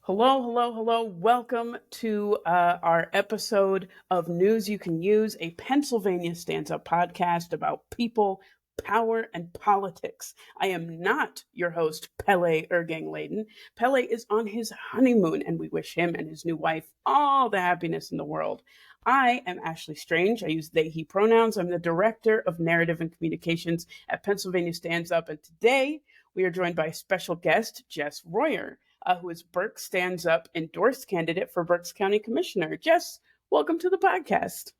Hello, hello, hello. Welcome to our episode of News You Can Use, a Pennsylvania Stands Up podcast about people, power, and politics. I am not your host, Pele Ergang Layden. Pele is on his honeymoon, and we wish him and his new wife all the happiness in the world. I am Ashley Strange. I use they, he pronouns. I'm the Director of Narrative and Communications at Pennsylvania Stands Up, and today we are joined by a special guest, Jess Royer, who is Berks Stands Up endorsed candidate for Berks County Commissioner. Jess, welcome to the podcast.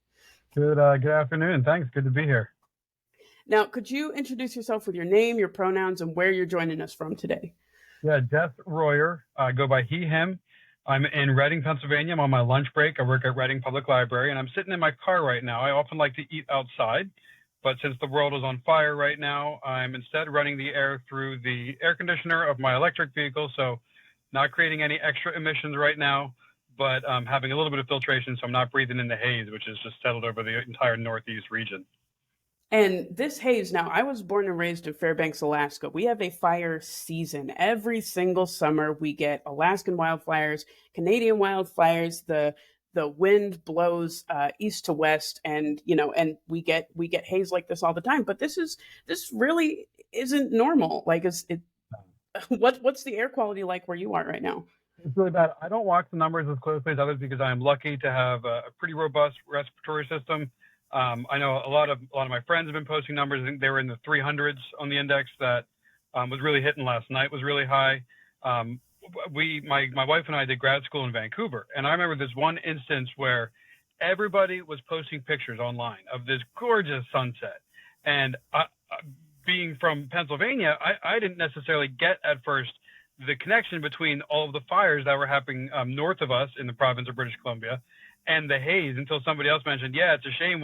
Good afternoon. Thanks. Good to be here. Now, could you introduce yourself with your name, your pronouns, and where you're joining us from today? Yeah, Jess Royer. I go by he, him. I'm in Reading, Pennsylvania. I'm on my lunch break. I work at Reading Public Library, and I'm sitting in my car right now. I often like to eat outside, but since the world is on fire right now, I'm instead running the air through the air conditioner of my electric vehicle, so not creating any extra emissions right now, but having a little bit of filtration, so I'm not breathing in the haze, which has just settled over the entire Northeast region. And this haze, now I was born and raised in Fairbanks, Alaska. We have a fire season. Every single summer we get Alaskan wildfires, Canadian wildfires, the wind blows east to west, and we get haze like this all the time. But this really isn't normal. Like what's the air quality like where you are right now? It's really bad. I don't watch the numbers as closely as others because I am lucky to have a pretty robust respiratory system. I know a lot of my friends have been posting numbers. I think they were in the 300s on the index that was really hitting last night, was really high. My wife and I did grad school in Vancouver, and I remember this one instance where everybody was posting pictures online of this gorgeous sunset. And being from Pennsylvania, I didn't necessarily get at first the connection between all of the fires that were happening north of us in the province of British Columbia and the haze until somebody else mentioned, yeah, it's a shame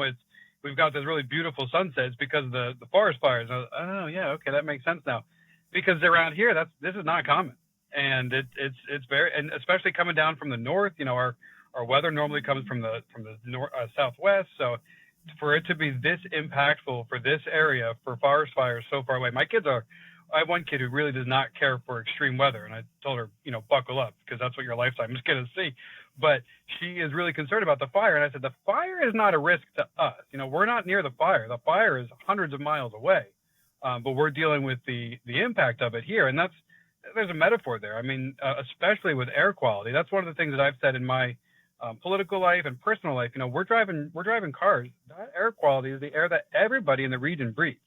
we've got this really beautiful sunsets because of the forest fires. And I was, oh yeah, okay, that makes sense now. Because around here, this is not common, and it's very, and especially coming down from the north. Our weather normally comes from the southwest, so for it to be this impactful for this area for forest fires so far away. I have one kid who really does not care for extreme weather, and I told her, buckle up because that's what your lifetime is going to see. But she is really concerned about the fire, and I said the fire is not a risk to us. We're not near the fire. The fire is hundreds of miles away, but we're dealing with the impact of it here, and there's a metaphor there. I mean, especially with air quality. That's one of the things that I've said in my political life and personal life. We're driving cars. That air quality is the air that everybody in the region breathes.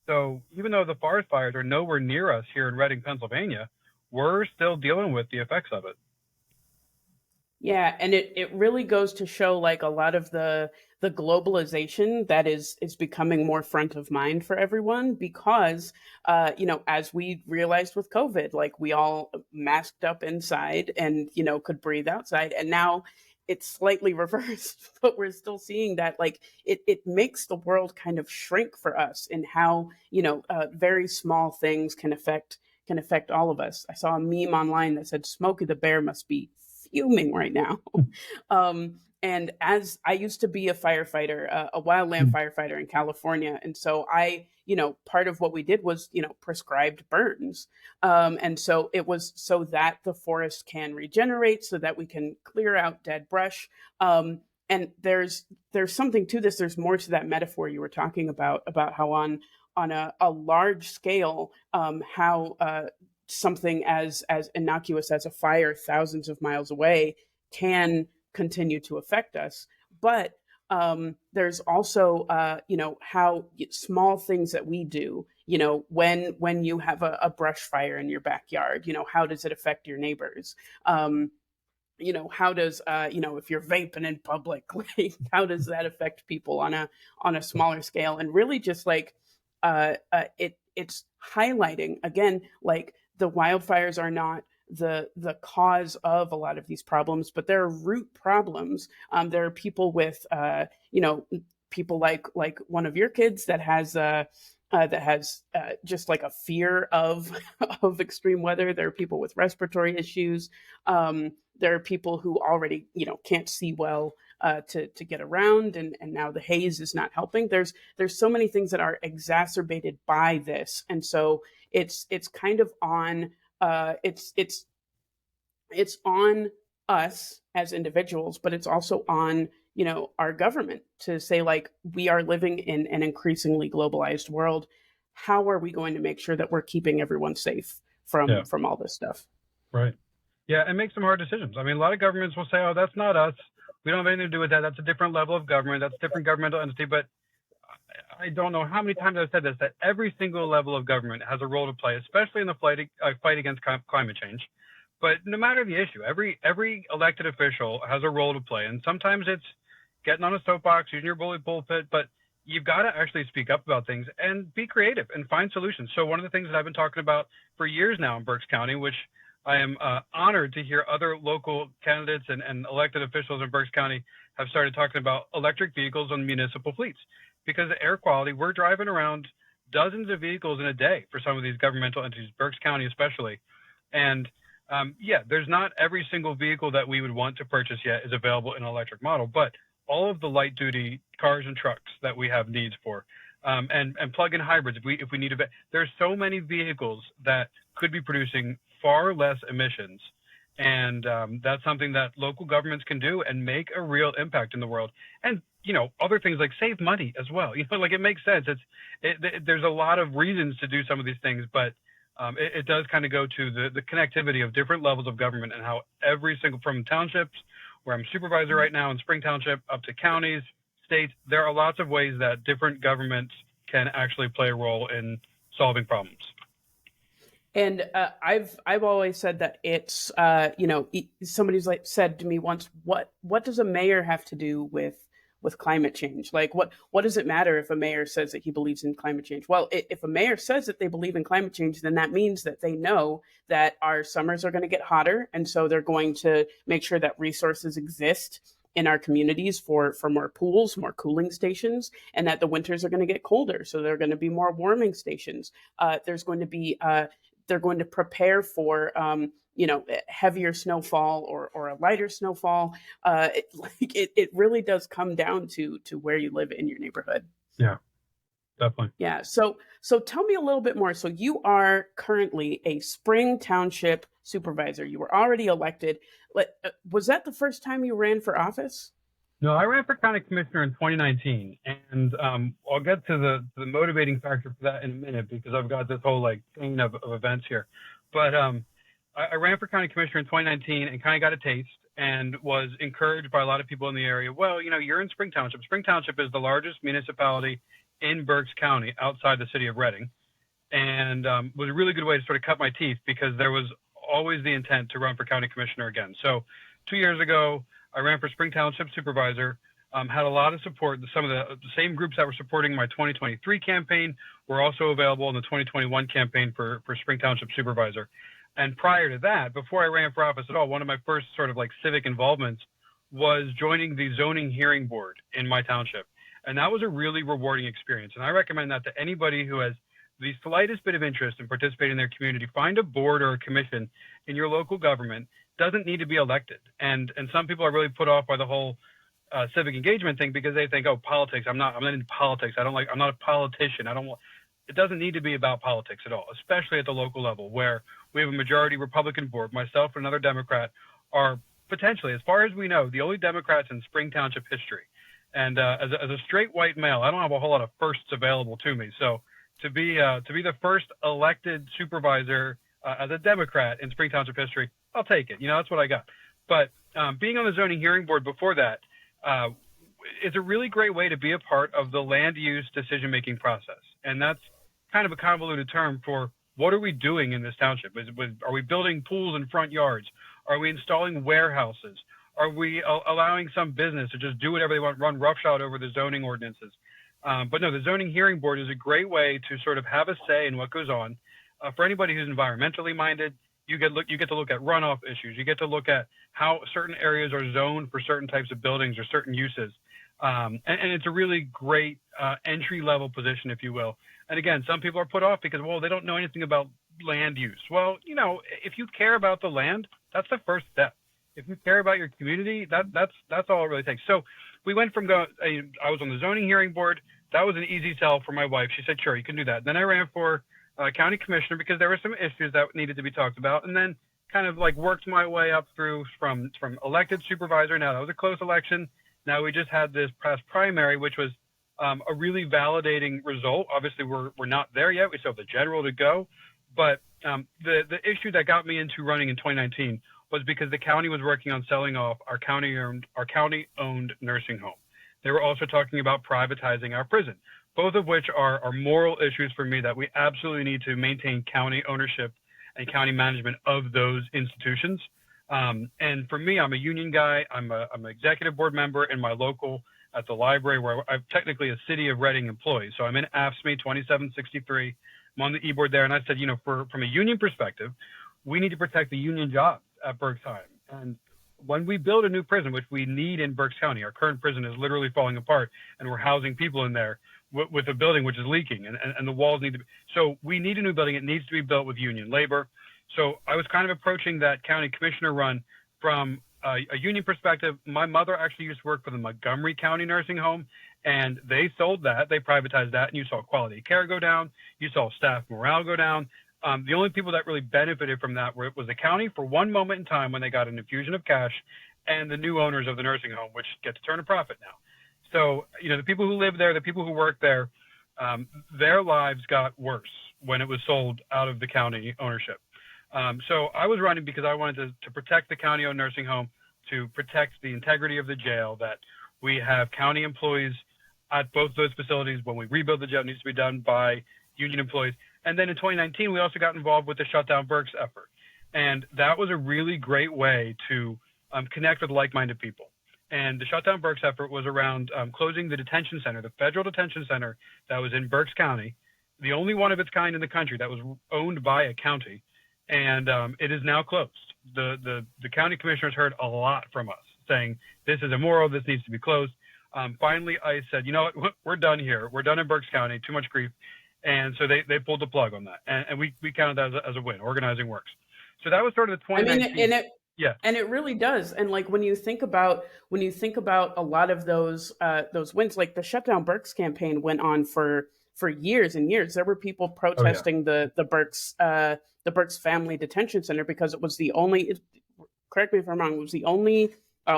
So even though the forest fires are nowhere near us here in Reading, Pennsylvania, we're still dealing with the effects of it. Yeah, and it really goes to show like a lot of the globalization that is becoming more front of mind for everyone because as we realized with COVID, like we all masked up inside and could breathe outside, and now it's slightly reversed, but we're still seeing that like it makes the world kind of shrink for us in how very small things can affect all of us. I saw a meme online that said Smokey the Bear must be fuming right now. And as I used to be a firefighter, a wildland firefighter in California. And so part of what we did was, prescribed burns. And so it was so that the forest can regenerate so that we can clear out dead brush. And there's something to this. There's more to that metaphor you were talking about how on a large scale, how something as innocuous as a fire thousands of miles away can continue to affect us. But there's also, how small things that we do, when you have a brush fire in your backyard, how does it affect your neighbors? How does, if you're vaping in public, like, how does that affect people on a smaller scale? And really just like, it's highlighting again, like the wildfires are not the cause of a lot of these problems, but there are root problems. There are people with, people like one of your kids that has just like a fear of of extreme weather. There are people with respiratory issues. There are people who already can't see well to get around, and now the haze is not helping. There's so many things that are exacerbated by this, and so it's kind of on. It's it's on us as individuals, but it's also on, our government to say, like, we are living in an increasingly globalized world. How are we going to make sure that we're keeping everyone safe Yeah. from all this stuff? Right. Yeah, and make some hard decisions. I mean, a lot of governments will say, "Oh, that's not us. We don't have anything to do with that. That's a different level of government. That's a different governmental entity." But I don't know how many times I've said this, that every single level of government has a role to play, especially in the fight against climate change. But no matter the issue, every elected official has a role to play, and sometimes it's getting on a soapbox, using your bully pulpit, but you've got to actually speak up about things and be creative and find solutions. So one of the things that I've been talking about for years now in Berks County, which I am honored to hear other local candidates and elected officials in Berks County have started talking about electric vehicles on municipal fleets. Because of air quality, we're driving around dozens of vehicles in a day for some of these governmental entities, Berks County especially. And yeah, there's not every single vehicle that we would want to purchase yet is available in an electric model, but all of the light duty cars and trucks that we have needs for, and plug-in hybrids if we need a bit. There's so many vehicles that could be producing far less emissions, and that's something that local governments can do and make a real impact in the world. And other things like save money as well. Like it makes sense. There's a lot of reasons to do some of these things, but it does kind of go to the connectivity of different levels of government and how every single, from townships, where I'm supervisor right now in Spring Township, up to counties, states, there are lots of ways that different governments can actually play a role in solving problems. And I've always said that it's somebody's like said to me once, what does a mayor have to do with climate change? Like, what does it matter if a mayor says that he believes in climate change? Well, if a mayor says that they believe in climate change, then that means that they know that our summers are going to get hotter, and so they're going to make sure that resources exist in our communities for more pools, more cooling stations, and that the winters are going to get colder, so there are going to be more warming stations. There's going to be they're going to prepare for heavier snowfall or a lighter snowfall. It really does come down to where you live in your neighborhood. Yeah, definitely. Yeah. So tell me a little bit more. So you are currently a Spring Township supervisor. You were already elected. Was that the first time you ran for office? No, I ran for county commissioner in 2019, and I'll get to the motivating factor for that in a minute because I've got this whole chain of events here. But I ran for county commissioner in 2019 and kind of got a taste and was encouraged by a lot of people in the area. Well, you're in Spring Township. Spring Township is the largest municipality in Berks County outside the city of Reading, and was a really good way to sort of cut my teeth because there was always the intent to run for county commissioner again. So 2 years ago, I ran for Spring Township supervisor, had a lot of support. Some of the same groups that were supporting my 2023 campaign were also available in the 2021 campaign for Spring Township supervisor. And prior to that, before I ran for office at all, one of my first sort of civic involvements was joining the zoning hearing board in my township. And that was a really rewarding experience. And I recommend that to anybody who has the slightest bit of interest in participating in their community. Find a board or a commission in your local government. Doesn't need to be elected. And some people are really put off by the whole civic engagement thing because they think, oh, politics. I'm not into politics. I'm not a politician. It doesn't need to be about politics at all, especially at the local level where we have a majority Republican board. Myself and another Democrat are potentially, as far as we know, the only Democrats in Spring Township history. And as a straight white male, I don't have a whole lot of firsts available to me. So to be the first elected supervisor as a Democrat in Spring Township history, I'll take it. That's what I got. But being on the zoning hearing board before that is a really great way to be a part of the land use decision-making process. And that's kind of a convoluted term for what are we doing in this township? Are we building pools in front yards? Are we installing warehouses? Are we allowing some business to just do whatever they want, run roughshod over the zoning ordinances? But no, the zoning hearing board is a great way to sort of have a say in what goes on. For anybody who's environmentally minded, you get to look at runoff issues. You get to look at how certain areas are zoned for certain types of buildings or certain uses. And it's a really great entry-level position, if you will. And again, some people are put off because, well, they don't know anything about land use. Well, if you care about the land, that's the first step. If you care about your community, that's all it really takes. So we went from I was on the zoning hearing board. That was an easy sell for my wife. She said, sure, you can do that. Then I ran for county commissioner because there were some issues that needed to be talked about. And then kind of like worked my way up through from elected supervisor. Now that was a close election. Now we just had this past primary, which was a really validating result. Obviously, we're not there yet. We still have the general to go, but the issue that got me into running in 2019 was because the county was working on selling off our county-owned nursing home. They were also talking about privatizing our prison, both of which are moral issues for me that we absolutely need to maintain county ownership and county management of those institutions. And for me, I'm a union guy. I'm an executive board member in my local at the library, where I'm technically a City of Reading employee. So I'm in AFSCME 2763. I'm on the e-board there. And I said, from a union perspective, we need to protect the union jobs at Berksheim. And when we build a new prison, which we need in Berks County, our current prison is literally falling apart, and we're housing people in there with a building which is leaking, and the walls need to be. So we need a new building. It needs to be built with union labor. So I was kind of approaching that county commissioner run from a union perspective. My mother actually used to work for the Montgomery County Nursing Home, and they sold that. They privatized that, and you saw quality of care go down. You saw staff morale go down. The only people that really benefited from that was the county for one moment in time when they got an infusion of cash, and the new owners of the nursing home, which get to turn a profit now. So, the people who live there, the people who work there, their lives got worse when it was sold out of the county ownership. So I was running because I wanted to protect the county-owned nursing home, to protect the integrity of the jail, that we have county employees at both those facilities. When we rebuild the jail, it needs to be done by union employees. And then in 2019, we also got involved with the Shutdown Berks effort. And that was a really great way to connect with like-minded people. And the Shutdown Berks effort was around closing the detention center, the federal detention center that was in Berks County, the only one of its kind in the country that was owned by a county. And it is now closed. The county commissioners heard a lot from us saying, this is immoral, this needs to be closed. Finally, I said, you know what, we're done here. We're done in Berks County, too much grief. And so they pulled the plug on that. And we counted that as a win. Organizing works. So that was sort of the 2019. Yeah. And it really does. And like when you think about a lot of those wins, like the Shutdown Berks campaign went on for years and years. There were people protesting the Berks Family Detention Center because it was the only, correct me if I'm wrong, it was the only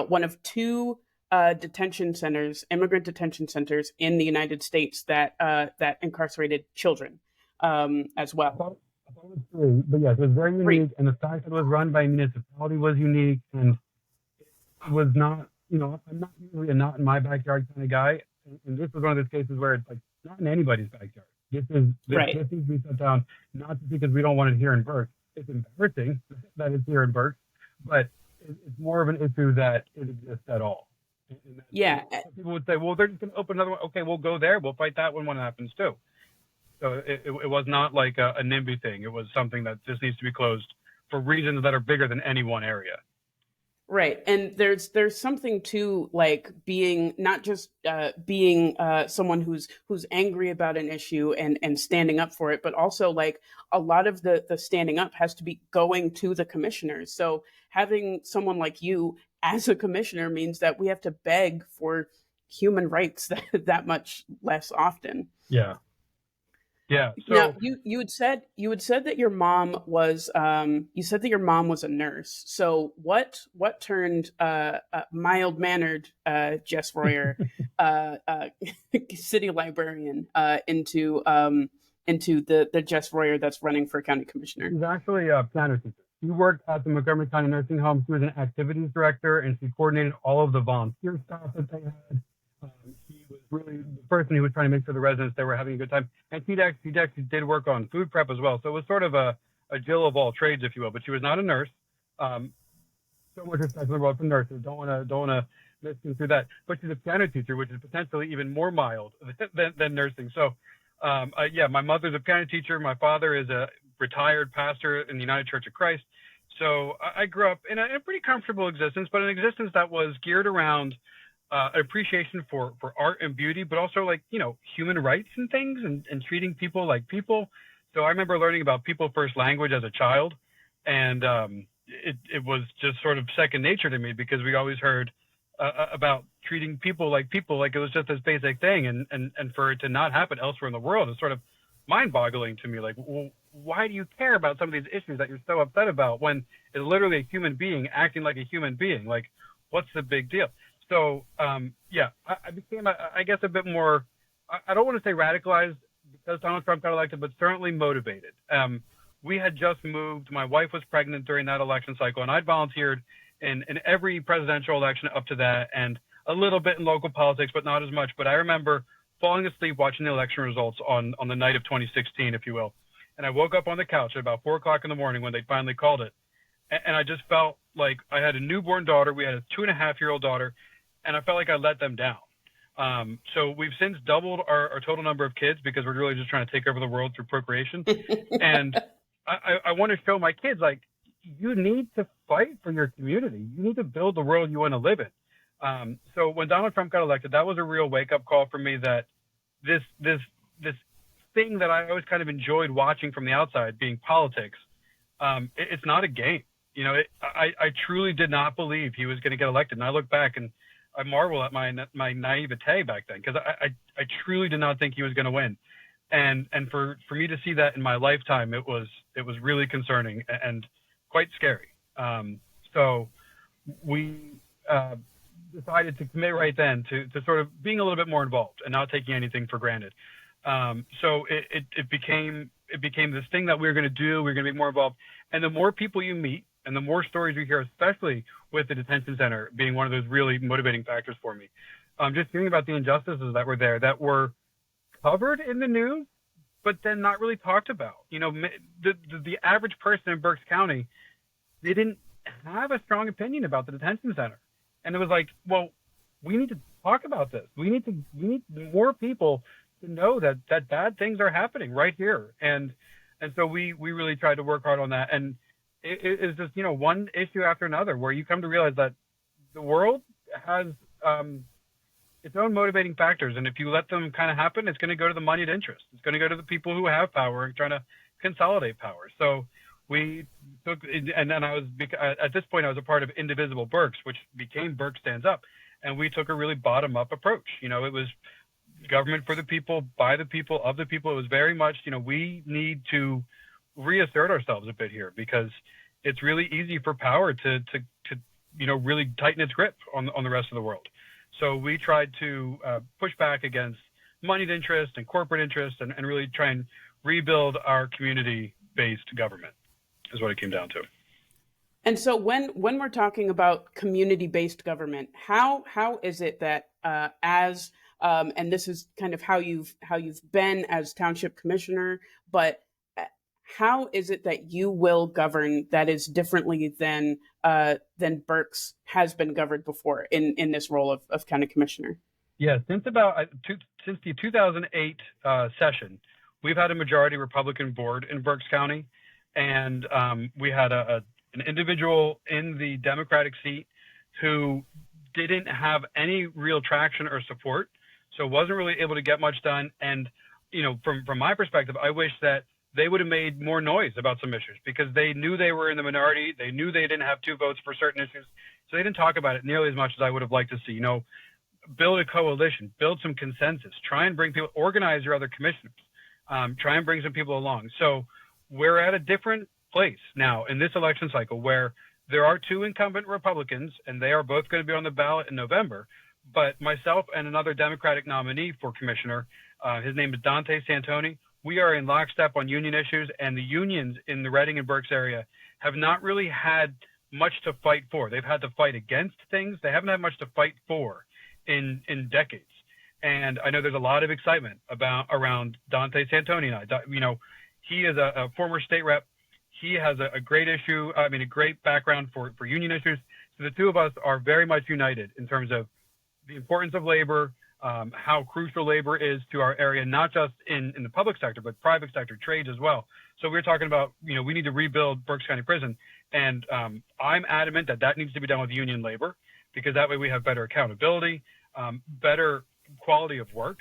one of two detention centers, immigrant detention centers in the United States that incarcerated children as well. I thought it was three, but yes, it was very unique, and the fact that it was run by a municipality was unique, and it was not, I'm not usually a not in my backyard kind of guy, and this was one of those cases where it's like not in anybody's backyard. This needs to be shut down, not just because we don't want it here in Berks. It's embarrassing that it's here in Berks, but it's more of an issue that it exists at all. Yeah. People would say, well, they're just going to open another one. Okay, we'll go there. We'll fight that one when it happens too. So it was not like a NIMBY thing. It was something that just needs to be closed for reasons that are bigger than any one area. Right. And there's something to like being not just being someone who's angry about an issue and standing up for it, but also like a lot of the standing up has to be going to the commissioners. So having someone like you as a commissioner means that we have to beg for human rights that much less often. Yeah. Yeah. So now you had said that your mom was a nurse. So what turned mild mannered Jess Royer, city librarian, into the Jess Royer that's running for county commissioner? She's actually a piano teacher. She worked at the Montgomery County Nursing Home. She was an activities director, and she coordinated all of the volunteer staff that they had. She was really the person who was trying to make sure the residents there were having a good time. And she actually did work on food prep as well. So it was sort of a Jill of all trades, if you will. But she was not a nurse. So much respect in the world for nurses. Don't want to misconstrue that. But she's a piano teacher, which is potentially even more mild than nursing. So, my mother's a piano teacher. My father is a retired pastor in the United Church of Christ. So I grew up in a pretty comfortable existence, but an existence that was geared around appreciation for art and beauty, but also like, human rights and things and treating people like people. So I remember learning about people first language as a child. And it was just sort of second nature to me because we always heard about treating people like it was just this basic thing. And for it to not happen elsewhere in the world is sort of mind boggling to me. Like, well, why do you care about some of these issues that you're so upset about when it's literally a human being acting like a human being? Like, what's the big deal? So, yeah, I became, I guess, a bit more, I don't want to say radicalized because Donald Trump got elected, but certainly motivated. We had just moved. My wife was pregnant during that election cycle, and I'd volunteered in every presidential election up to that, and a little bit in local politics, but not as much. But I remember falling asleep watching the election results on the night of 2016, if you will. And I woke up on the couch at about 4 o'clock in the morning when they finally called it. And I just felt like I had a newborn daughter. We had a 2.5-year-old daughter, and I felt like I let them down. So we've since doubled our total number of kids because we're really just trying to take over the world through procreation. And I want to show my kids, like, you need to fight for your community. You need to build the world you want to live in. So when Donald Trump got elected, that was a real wake-up call for me that this thing that I always kind of enjoyed watching from the outside, being politics, it's not a game. You know, I truly did not believe he was going to get elected. And I look back and I marvel at my naivete back then, because I truly did not think he was going to win. And for me to see that in my lifetime, it was really concerning and quite scary. So we decided to commit right then to sort of being a little bit more involved and not taking anything for granted. So it became this thing that we were going to do. We were going to be more involved. And the more people you meet and the more stories you hear, especially with the detention center being one of those really motivating factors for me, just hearing about the injustices that were there, that were covered in the news, but then not really talked about. You know, the average person in Berks County, they didn't have a strong opinion about the detention center. And it was like, well, we need to talk about this. We need more people to know that bad things are happening right here. And so we really tried to work hard on that. And it's just, you know, one issue after another where you come to realize that the world has its own motivating factors. And if you let them kind of happen, it's going to go to the moneyed interest. It's going to go to the people who have power and trying to consolidate power. So we took, and then at this point, I was a part of Indivisible Berks, which became Berks Stands Up. And we took a really bottom-up approach. You know, it was government for the people, by the people, of the people. It was very much, you know, we need to reassert ourselves a bit here, because it's really easy for power to you know, really tighten its grip on the rest of the world. So we tried to push back against moneyed interest and corporate interest, and really try and rebuild our community-based government is what it came down to. And so when we're talking about community-based government, how is it that as and this is kind of how you've been as township commissioner, but how is it that you will govern that is differently than Berks has been governed before in this role of county commissioner? Yeah, since the 2008 session, we've had a majority Republican board in Berks County, and we had an individual in the Democratic seat who didn't have any real traction or support, so wasn't really able to get much done. And, you know, from my perspective, I wish that they would have made more noise about some issues, because they knew they were in the minority. They knew they didn't have 2 votes for certain issues. So they didn't talk about it nearly as much as I would have liked to see. You know, build a coalition, build some consensus, try and bring people, organize your other commissioners, try and bring some people along. So we're at a different place now in this election cycle where there are 2 incumbent Republicans, and they are both going to be on the ballot in November. But myself and another Democratic nominee for commissioner, his name is Dante Santoni, we are in lockstep on union issues, and the unions in the Reading and Berks area have not really had much to fight for. They've had to fight against things. They haven't had much to fight for in decades. And I know there's a lot of excitement around Dante Santoni and I. You know, he is a former state rep. He has a great a great background for union issues. So the 2 of us are very much united in terms of the importance of labor, how crucial labor is to our area, not just in the public sector, but private sector, trades as well. So we're talking about, you know, we need to rebuild Berks County Prison. And I'm adamant that needs to be done with union labor, because that way we have better accountability, better quality of work.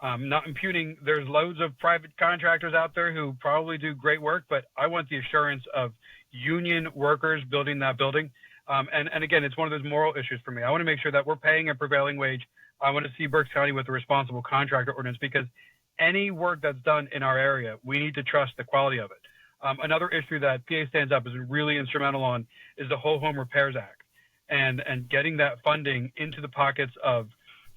Not impugning, there's loads of private contractors out there who probably do great work, but I want the assurance of union workers building that building. And again, it's one of those moral issues for me. I want to make sure that we're paying a prevailing wage. I want to see Berks County with a responsible contractor ordinance, because any work that's done in our area, we need to trust the quality of it. Another issue that PA Stands Up is really instrumental on is the Whole Home Repairs Act, and getting that funding into the pockets of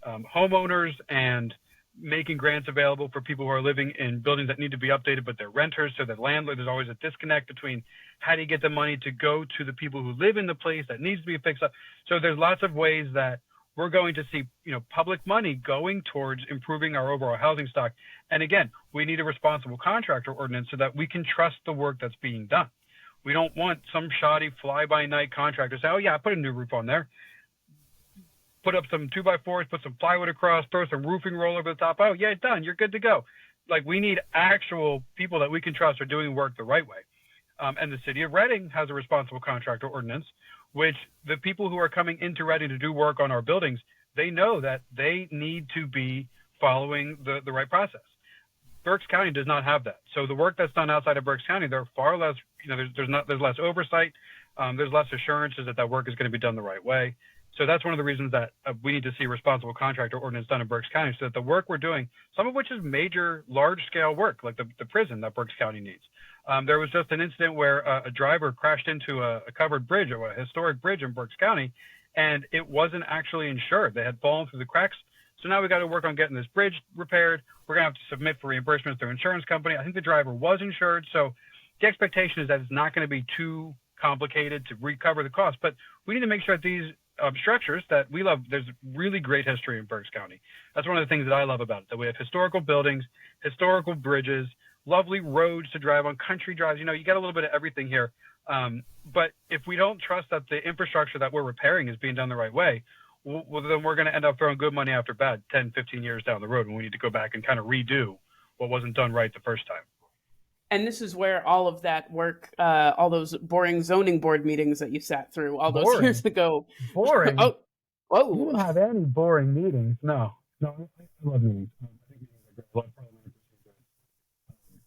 homeowners and making grants available for people who are living in buildings that need to be updated, but they're renters. So the landlord, there's always a disconnect between how do you get the money to go to the people who live in the place that needs to be fixed up. So there's lots of ways that we're going to see, public money going towards improving our overall housing stock. And again, we need a responsible contractor ordinance so that we can trust the work that's being done. We don't want some shoddy fly-by-night contractor say, oh yeah, I put a new roof on there, put up some 2x4s, put some plywood across, throw some roofing roll over the top. Oh yeah, done. You're good to go. Like, we need actual people that we can trust are doing work the right way. And the city of Reading has a responsible contractor ordinance, which the people who are coming into Reading to do work on our buildings, they know that they need to be following the right process. Berks County does not have that. So the work that's done outside of Berks County, there are far less, there's less oversight. There's less assurances that work is going to be done the right way. So that's one of the reasons that we need to see responsible contractor ordinance done in Berks County, so that the work we're doing, some of which is major, large-scale work, like the prison that Berks County needs. There was just an incident where a driver crashed into a covered bridge, or a historic bridge in Berks County, and it wasn't actually insured. They had fallen through the cracks. So now we got to work on getting this bridge repaired. We're going to have to submit for reimbursements through insurance company. I think the driver was insured. So the expectation is that it's not going to be too complicated to recover the cost, but we need to make sure that these structures that we love, there's really great history in Berks County. That's one of the things that I love about it, that we have historical buildings, historical bridges, lovely roads to drive on, country drives. You get a little bit of everything here. But if we don't trust that the infrastructure that we're repairing is being done the right way, well, then we're going to end up throwing good money after bad 10, 15 years down the road when we need to go back and kind of redo what wasn't done right the first time. And this is where all of that work, all those boring zoning board meetings that you sat through all those years ago. Boring? Oh, whoa. You didn't have any boring meetings. No, I love meetings. I think meetings are great. I love parliamentary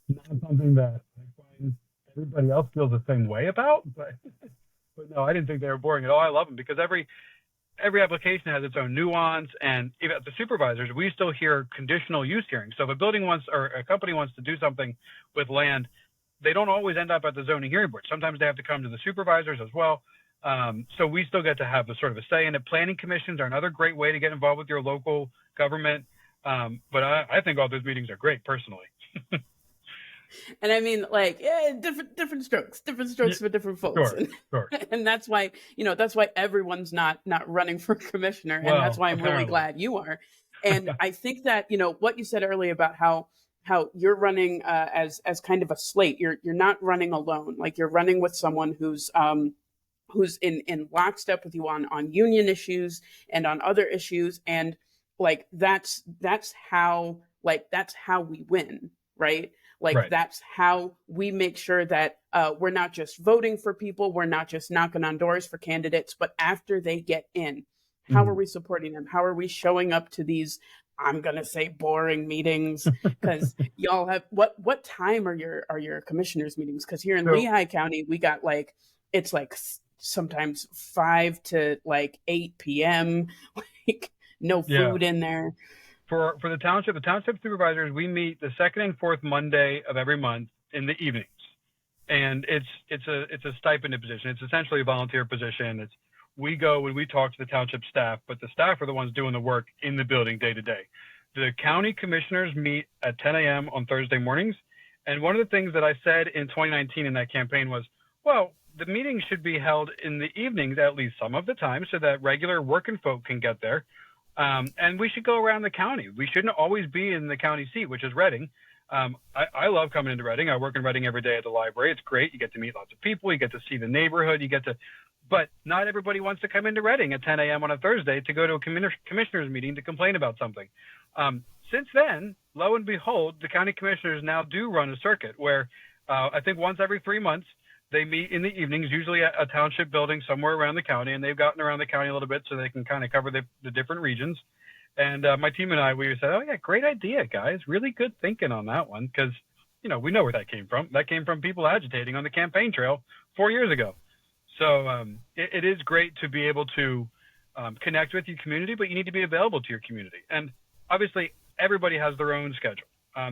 procedures. Not something that I find everybody else feels the same way about, but no, I didn't think they were boring at all. I love them because every application has its own nuance, and even at the supervisors, we still hear conditional use hearings. So if a building wants, or a company wants to do something with land, they don't always end up at the zoning hearing board. Sometimes they have to come to the supervisors as well. So we still get to have the sort of a say in it. Planning commissions are another great way to get involved with your local government. But I think all those meetings are great personally. And I mean, different strokes for different folks. Sure. And that's why, that's why everyone's not running for commissioner. And that's why I'm really glad you are. And I think that, what you said earlier about how you're running as kind of a slate, you're not running alone. Like, you're running with someone who's in lockstep with you on union issues and on other issues. And that's how we win, right? Right. That's how we make sure that we're not just voting for people, we're not just knocking on doors for candidates, but after they get in, how are we supporting them? How are we showing up to these, I'm going to say, boring meetings? Because y'all have, what time are your commissioners meetings? Because here in Lehigh County, we got it's sometimes 5 to 8 p.m., no food in there. For the township supervisors, we meet the second and fourth Monday of every month in the evenings, and it's a stipended position. It's essentially a volunteer position. We go and we talk to the township staff, but the staff are the ones doing the work in the building day to day. The county commissioners meet at 10 a.m. on Thursday mornings, and one of the things that I said in 2019 in that campaign was, well, the meetings should be held in the evenings at least some of the time, so that regular working folk can get there. And we should go around the county. We shouldn't always be in the county seat, which is Reading. I love coming into Reading. I work in Reading every day at the library. It's great. You get to meet lots of people. You get to see the neighborhood. But not everybody wants to come into Reading at 10 a.m. on a Thursday to go to a commissioners meeting to complain about something. Since then, lo and behold, the county commissioners now do run a circuit where I think once every 3 months, they meet in the evenings, usually at a township building somewhere around the county, and they've gotten around the county a little bit so they can kind of cover the different regions. And my team and I, we said, oh, yeah, great idea, guys. Really good thinking on that one, because, we know where that came from. That came from people agitating on the campaign trail 4 years ago. So it is great to be able to connect with your community, but you need to be available to your community. And obviously, everybody has their own schedule.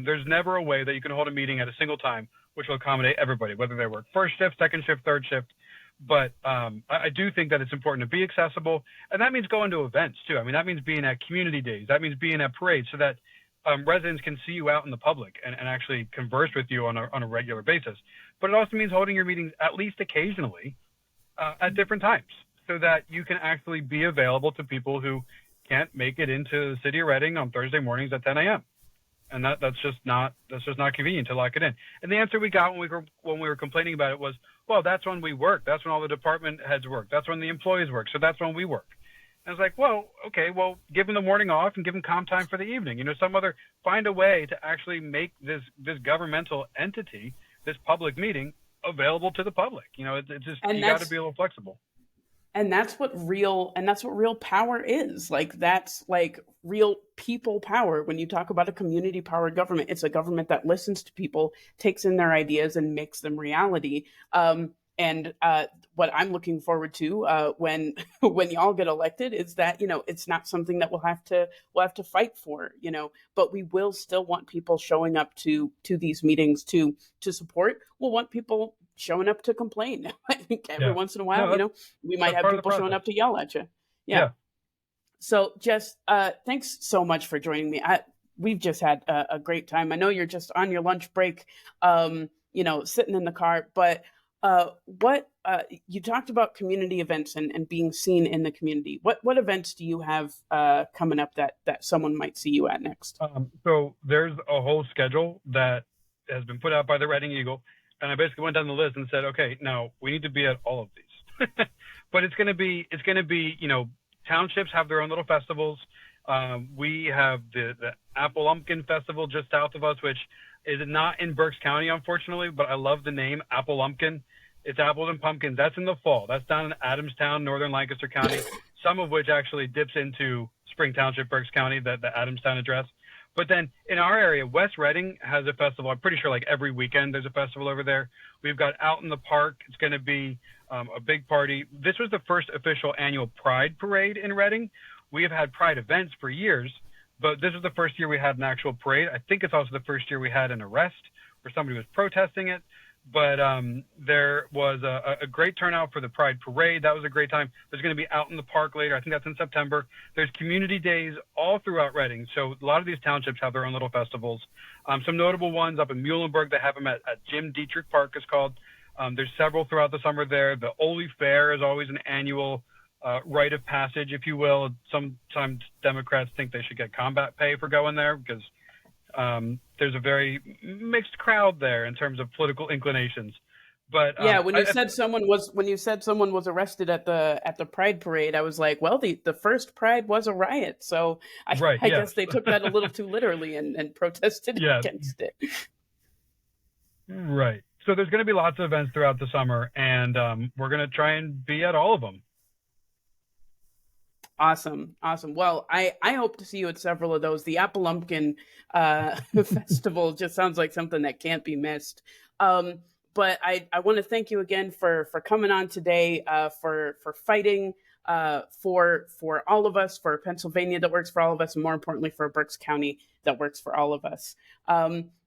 There's never a way that you can hold a meeting at a single time which will accommodate everybody, whether they work first shift, second shift, third shift. But I do think that it's important to be accessible, and that means going to events too. I mean, that means being at community days. That means being at parades, so that residents can see you out in the public and actually converse with you on a regular basis. But it also means holding your meetings at least occasionally at different times, so that you can actually be available to people who can't make it into the city of Reading on Thursday mornings at 10 a.m. And that's just not convenient to lock it in. And the answer we got when we were complaining about it was, well, that's when we work. That's when all the department heads work. That's when the employees work. So that's when we work. And I was like, well, okay, well, give them the morning off and give them comp time for the evening. Find a way to actually make this governmental entity, this public meeting, available to the public. It's just, And you got to be a little flexible. that's what real power is. Like, that's like real people power. When you talk about a community powered government, it's a government that listens to people, takes in their ideas, and makes them reality. And what I'm looking forward to when when y'all get elected is that, it's not something that we'll have to fight for, but we will still want people showing up to these meetings to support. We'll want people showing up to complain. I think every Yeah. once in a while, No, we might that's have part of the people showing process. up to yell at you. Yeah. Yeah. So, Jess, thanks so much for joining me. We've just had a great time. I know you're just on your lunch break, sitting in the car, but what you talked about community events and being seen in the community. What events do you have coming up that someone might see you at next? So there's a whole schedule that has been put out by the Reading Eagle, and I basically went down the list and said, okay, now we need to be at all of these. But it's going to be, townships have their own little festivals. We have the Apple Lumpkin Festival just south of us, which is not in Berks County, unfortunately, but I love the name Apple Lumpkin. It's apples and pumpkins. That's in the fall. That's down in Adamstown, northern Lancaster County, some of which actually dips into Spring Township, Berks County, the Adamstown address. But then in our area, West Reading has a festival. I'm pretty sure like every weekend there's a festival over there. We've got Out in the Park. It's going to be a big party. This was the first official annual Pride Parade in Reading. We have had Pride events for years, but this is the first year we had an actual parade. I think it's also the first year we had an arrest where somebody was protesting it. But there was a great turnout for the Pride Parade. That was a great time. There's going to be Out in the Park later. I think that's in September. There's community days all throughout Reading. So a lot of these townships have their own little festivals. Some notable ones up in Muhlenberg, they have them at Jim Dietrich Park, is called. There's several throughout the summer there. The Ole Fair is always an annual rite of passage, if you will. Sometimes Democrats think they should get combat pay for going there because there's a very mixed crowd there in terms of political inclinations. But Yeah, when you said someone was arrested at the Pride Parade, I was like, well, the first Pride was a riot, so right, I yes. guess they took that a little too literally and protested Yeah. against it. Right. So there's going to be lots of events throughout the summer, and we're going to try and be at all of them. Awesome. Well, I hope to see you at several of those. The Apple Lumpkin Festival just sounds like something that can't be missed. But I want to thank you again for coming on today, for fighting for all of us, for Pennsylvania that works for all of us, and more importantly, for Berks County that works for all of us.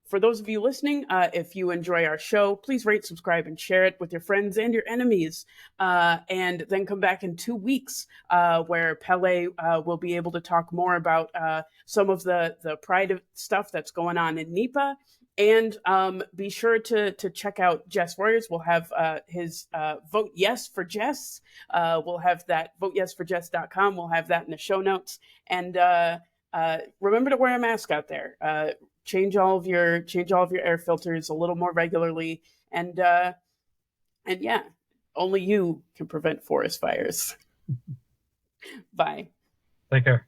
For those of you listening, if you enjoy our show, please rate, subscribe, and share it with your friends and your enemies. And then come back in 2 weeks where Pele will be able to talk more about some of the Pride stuff that's going on in NEPA. And be sure to check out Jess Warriors. We'll have his Vote Yes for Jess. We'll have that, voteyesforjess.com. We'll have that in the show notes. And remember to wear a mask out there. Change all of your air filters a little more regularly, and yeah, only you can prevent forest fires. Bye. Take care.